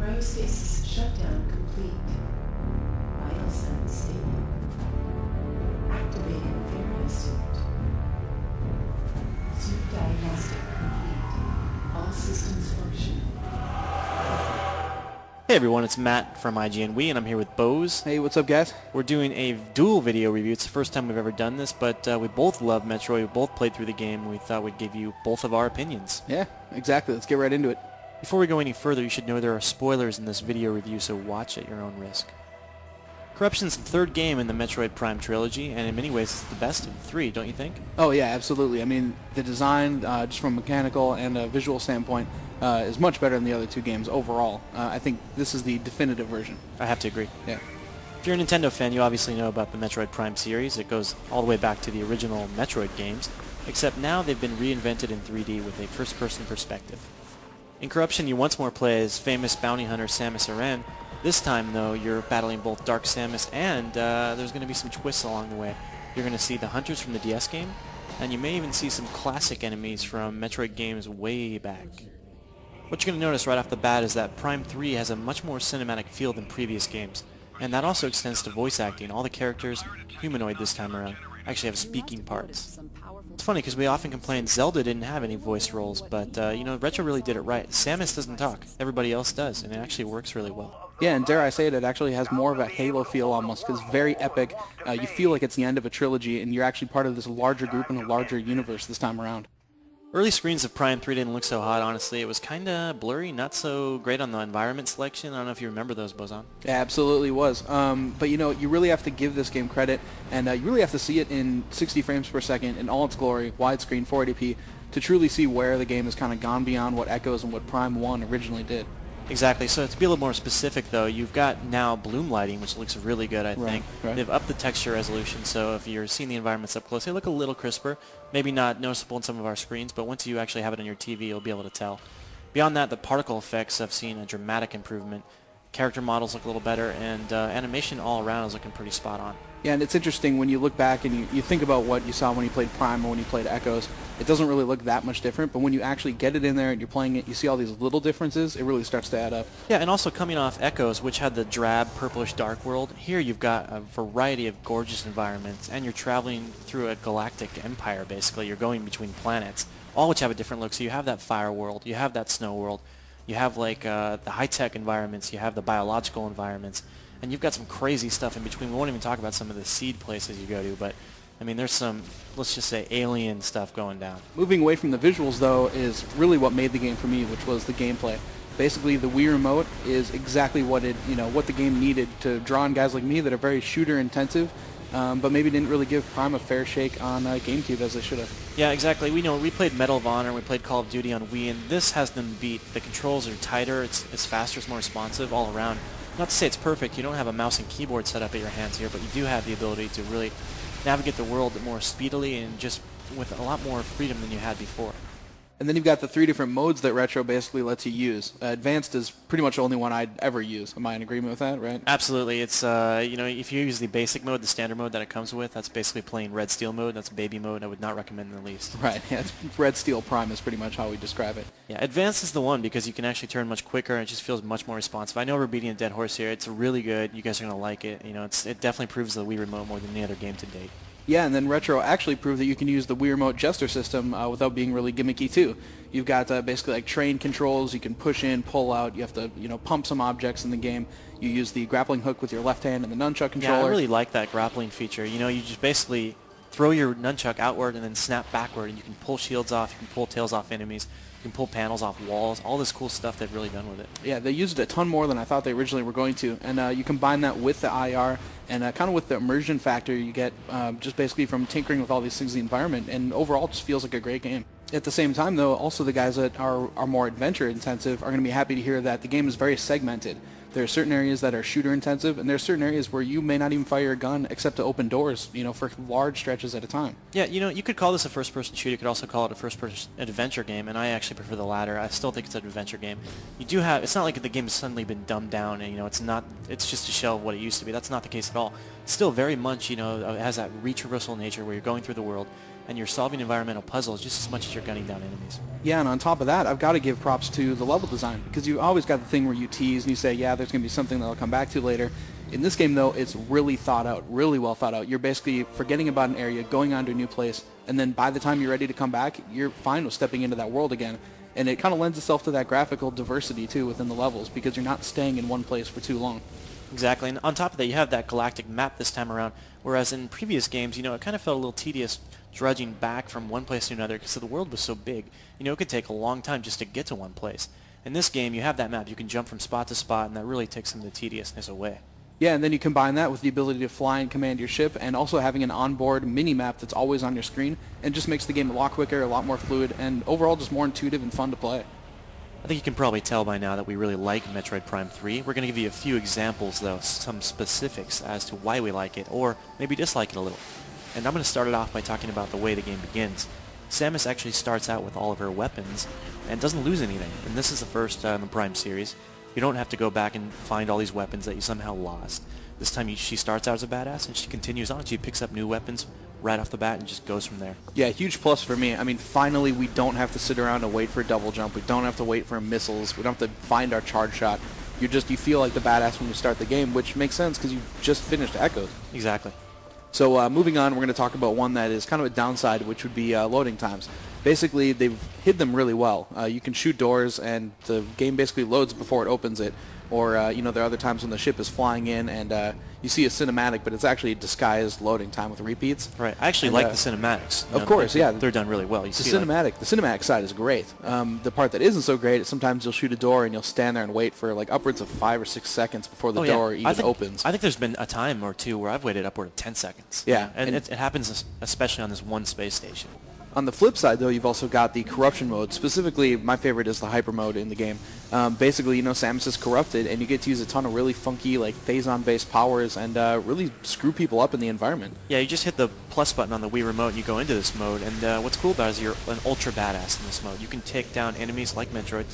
Cryostasis shutdown complete. Vital signs stable. Activating fairness suit. Suit diagnostic complete. All systems functional. Hey everyone, it's Matt from IGN and I'm here with Bose. Hey, what's up, guys? We're doing a dual video review. It's the first time we've ever done this, but we both love Metroid. We both played through the game. We thought we'd give you both of our opinions. Yeah, exactly. Let's get right into it. Before we go any further, you should know there are spoilers in this video review, so watch at your own risk. Corruption's the third game in the Metroid Prime trilogy, and in many ways it's the best of the three, don't you think? Oh, yeah, absolutely. I mean, the design, just from a mechanical and a visual standpoint, is much better than the other two games overall. I think this is the definitive version. I have to agree. Yeah. If you're a Nintendo fan, you obviously know about the Metroid Prime series. It goes all the way back to the original Metroid games, except now they've been reinvented in 3D with a first-person perspective. In Corruption, you once more play as famous bounty hunter Samus Aran. This time, though, you're battling both Dark Samus and there's going to be some twists along the way. You're going to see the hunters from the DS game, and you may even see some classic enemies from Metroid games way back. What you're going to notice right off the bat is that Prime 3 has a much more cinematic feel than previous games, and that also extends to voice acting. All the characters, humanoid this time around, actually have speaking parts. It's funny because we often complain Zelda didn't have any voice roles, but you know, Retro really did it right. Samus doesn't talk, everybody else does, and it actually works really well. Yeah, and dare I say it actually has more of a Halo feel almost, because it's very epic. You feel like it's the end of a trilogy, and you're actually part of this larger group in a larger universe this time around. Early screens of Prime 3 didn't look so hot, honestly. It was kind of blurry, not so great on the environment selection. I don't know if you remember those, Bozan. Yeah, absolutely was. But you know, you really have to give this game credit, and you really have to see it in 60 frames per second in all its glory, widescreen, 480p, to truly see where the game has kind of gone beyond what Echoes and what Prime 1 originally did. Exactly. So to be a little more specific, though, you've got now bloom lighting, which looks really good, I think. Right. They've upped the texture resolution, so if you're seeing the environments up close, they look a little crisper. Maybe not noticeable in some of our screens, but once you actually have it on your TV, you'll be able to tell. Beyond that, the particle effects have seen a dramatic improvement. Character models look a little better, and animation all around is looking pretty spot on. Yeah, and it's interesting when you look back and you think about what you saw when you played Prime or when you played Echoes. It doesn't really look that much different, but when you actually get it in there and you're playing it, you see all these little differences, it really starts to add up. Yeah, and also coming off Echoes, which had the drab, purplish dark world, here you've got a variety of gorgeous environments, and you're traveling through a galactic empire, basically. You're going between planets, all which have a different look. So you have that fire world, you have that snow world, you have like the high-tech environments, you have the biological environments, and you've got some crazy stuff in between. We won't even talk about some of the seed places you go to, but I mean, there's some, let's just say, alien stuff going down. Moving away from the visuals, though, is really what made the game for me, which was the gameplay. Basically, the Wii Remote is exactly what what the game needed to draw in guys like me that are very shooter-intensive, but maybe didn't really give Prime a fair shake on GameCube as they should have. Yeah, exactly. We played Medal of Honor, we played Call of Duty on Wii, and this has them beat. The controls are tighter, it's faster, it's more responsive all around. Not to say it's perfect, you don't have a mouse and keyboard set up at your hands here, but you do have the ability to really navigate the world more speedily and just with a lot more freedom than you had before. And then you've got the 3 different modes that Retro basically lets you use. Advanced is pretty much the only one I'd ever use. Am I in agreement with that, right? Absolutely. It's, you know, if you use the basic mode, the standard mode that it comes with, that's basically playing Red Steel mode. That's baby mode. I would not recommend in the least. Right. Yeah, Red Steel Prime is pretty much how we describe it. Yeah, Advanced is the one because you can actually turn much quicker and it just feels much more responsive. I know we're beating a dead horse here. It's really good. You guys are going to like it. You know, it definitely proves the Wii Remote more than any other game to date. Yeah, and then Retro actually proved that you can use the Wii Remote Jester system without being really gimmicky too. You've got basically like train controls. You can push in, pull out. You have to pump some objects in the game. You use the grappling hook with your left hand and the nunchuck controller. Yeah, I really like that grappling feature. You know, you just basically throw your nunchuck outward and then snap backward, and you can pull shields off. You can pull tails off enemies. You can pull panels off walls. All this cool stuff they've really done with it. Yeah, they used it a ton more than I thought they originally were going to. And you combine that with the IR and kind of with the immersion factor you get just basically from tinkering with all these things in the environment. And overall, it just feels like a great game. At the same time, though, also the guys that are more adventure-intensive are going to be happy to hear that the game is very segmented. There are certain areas that are shooter-intensive, and there are certain areas where you may not even fire a gun except to open doors, for large stretches at a time. Yeah, you could call this a first-person shooter. You could also call it a first-person adventure game, and I actually prefer the latter. I still think it's an adventure game. You do have, it's not like the game has suddenly been dumbed down, and it's just a shell of what it used to be. That's not the case at all. It's still very much, it has that retraversal nature where you're going through the world. and you're solving environmental puzzles just as much as you're gunning down enemies. Yeah, and on top of that, I've got to give props to the level design, because you always got the thing where you tease and you say, yeah, there's going to be something that I'll come back to later. In this game, though, it's really thought out, really well thought out. You're basically forgetting about an area, going on to a new place, and then by the time you're ready to come back, you're fine with stepping into that world again. And it kind of lends itself to that graphical diversity, too, within the levels, because you're not staying in one place for too long. Exactly, and on top of that, you have that galactic map this time around, whereas in previous games, you know, it kind of felt a little tedious drudging back from one place to another because the world was so big. You know, it could take a long time just to get to one place. In this game, you have that map. You can jump from spot to spot, and that really takes some of the tediousness away. Yeah, and then you combine that with the ability to fly and command your ship, and also having an onboard mini-map that's always on your screen, and just makes the game a lot quicker, a lot more fluid, and overall just more intuitive and fun to play. I think you can probably tell by now that we really like Metroid Prime 3. We're going to give you a few examples, though, some specifics as to why we like it, or maybe dislike it a little. And I'm going to start it off by talking about the way the game begins. Samus actually starts out with all of her weapons and doesn't lose anything, and this is the first in the Prime series. You don't have to go back and find all these weapons that you somehow lost. This time she starts out as a badass, and she continues on. She picks up new weapons right off the bat and just goes from there. Yeah, huge plus for me. I mean, finally we don't have to sit around and wait for a double jump. We don't have to wait for missiles. We don't have to find our charge shot. You feel like the badass when you start the game, which makes sense because you just finished Echoes. Exactly. So moving on, we're going to talk about one that is kind of a downside, which would be loading times. Basically, they've hid them really well. You can shoot doors, and the game basically loads before it opens it. Or, you know, there are other times when the ship is flying in, and you see a cinematic, but it's actually a disguised loading time with repeats. Right. I actually like the cinematics. Of course, yeah. They're done really well. The cinematic side is great. The part that isn't so great is sometimes you'll shoot a door and you'll stand there and wait for like upwards of 5 or 6 seconds before the door even opens. I think there's been a time or two where I've waited upward of 10 seconds. Yeah. And it happens especially on this one space station. On the flip side, though, you've also got the corruption mode. Specifically, my favorite is the hyper mode in the game. Basically, you know, Samus is corrupted, and you get to use a ton of really funky, like, phazon-based powers and really screw people up in the environment. Yeah, you just hit the plus button on the Wii Remote, and you go into this mode, and what's cool about it is you're an ultra badass in this mode. You can take down enemies like Metroid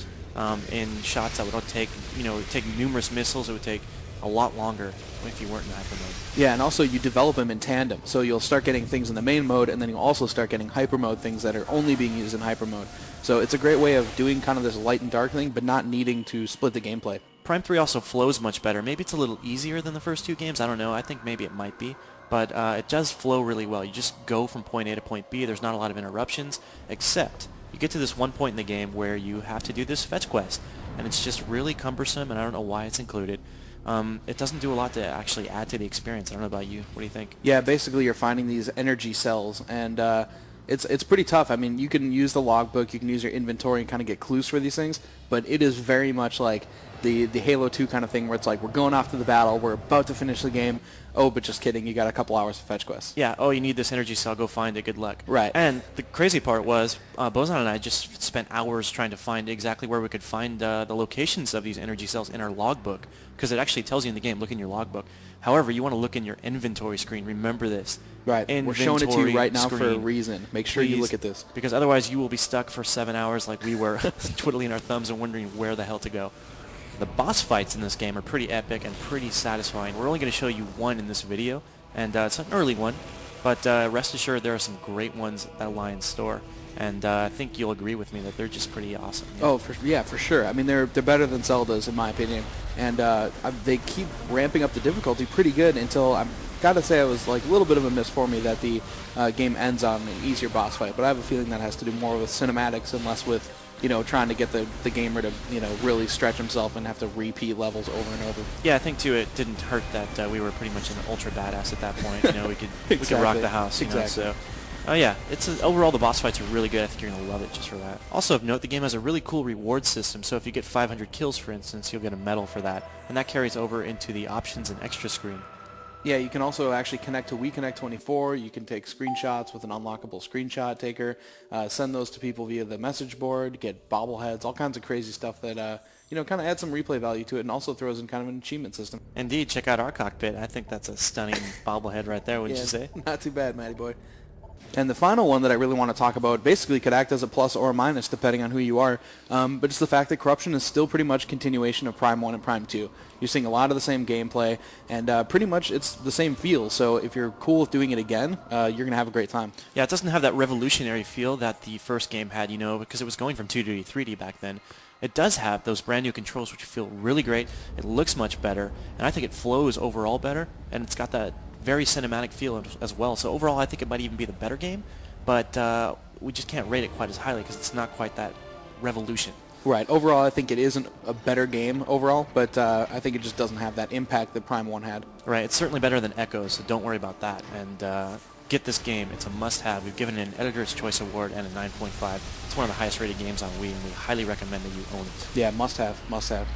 in shots that would take, you know, take numerous missiles. It would take a lot longer if you weren't in hyper mode. Yeah, and also you develop them in tandem. So you'll start getting things in the main mode, and then you'll also start getting hyper mode things that are only being used in hyper mode. So it's a great way of doing kind of this light and dark thing, but not needing to split the gameplay. Prime 3 also flows much better. Maybe it's a little easier than the first two games. I don't know. I think maybe it might be. But it does flow really well. You just go from point A to point B. There's not a lot of interruptions, except you get to this one point in the game where you have to do this fetch quest. And it's just really cumbersome, and I don't know why it's included. It doesn't do a lot to actually add to the experience. I don't know about you. What do you think? Yeah, basically you're finding these energy cells, and it's pretty tough. I mean, you can use the logbook, you can use your inventory and kind of get clues for these things, but it is very much like the Halo 2 kind of thing where it's like, we're going off to the battle, we're about to finish the game, oh, but just kidding, you got a couple hours of fetch quests. Yeah, oh, you need this energy cell, go find it, good luck. Right. And the crazy part was, Bozan and I just spent hours trying to find exactly where we could find the locations of these energy cells in our logbook, because it actually tells you in the game, look in your logbook. However, you want to look in your inventory screen. Remember this. Right. We're showing it to you right now for a reason. Make sure you look at this. Because otherwise you will be stuck for 7 hours like we were, twiddling our thumbs and wondering where the hell to go. The boss fights in this game are pretty epic and pretty satisfying. We're only going to show you one in this video, and it's an early one, but rest assured there are some great ones that lie in store. And I think you'll agree with me that they're just pretty awesome. Yeah. Oh, for sure. I mean, they're better than Zelda's in my opinion, and they keep ramping up the difficulty pretty good until I'm gotta say it was like a little bit of a miss for me that the game ends on an easier boss fight. But I have a feeling that has to do more with cinematics and less with, you know, trying to get the gamer to, you know, really stretch himself and have to repeat levels over and over. Yeah, I think too it didn't hurt that we were pretty much an ultra badass at that point. You know, we could we could rock the house. You know, so. Oh yeah, overall the boss fights are really good. I think you're going to love it just for that. Also of note, the game has a really cool reward system, so if you get 500 kills for instance, you'll get a medal for that, and that carries over into the options and extra screen. Yeah, you can also actually connect to WeConnect 24. You can take screenshots with an unlockable screenshot taker, send those to people via the message board, get bobbleheads, all kinds of crazy stuff that you know, kind of adds some replay value to it, and also throws in kind of an achievement system. Indeed, check out our cockpit. I think that's a stunning bobblehead right there, wouldn't you say? Not too bad, Matty boy. And the final one that I really want to talk about basically could act as a plus or a minus depending on who you are, but it's the fact that Corruption is still pretty much continuation of Prime 1 and Prime 2. You're seeing a lot of the same gameplay, and pretty much it's the same feel, so if you're cool with doing it again, you're going to have a great time. Yeah, it doesn't have that revolutionary feel that the first game had, you know, because it was going from 2D to 3D back then. It does have those brand new controls which feel really great. It looks much better, and I think it flows overall better, and it's got that very cinematic feel as well. So overall, I think it might even be the better game, but we just can't rate it quite as highly because it's not quite that revolution. Right. Overall, I think it isn't a better game overall, but I think it just doesn't have that impact that Prime 1 had. Right. It's certainly better than Echoes, so don't worry about that. And get this game. It's a must-have. We've given it an Editor's Choice Award and a 9.5. It's one of the highest rated games on Wii, and we highly recommend that you own it. Yeah, must have. Must have.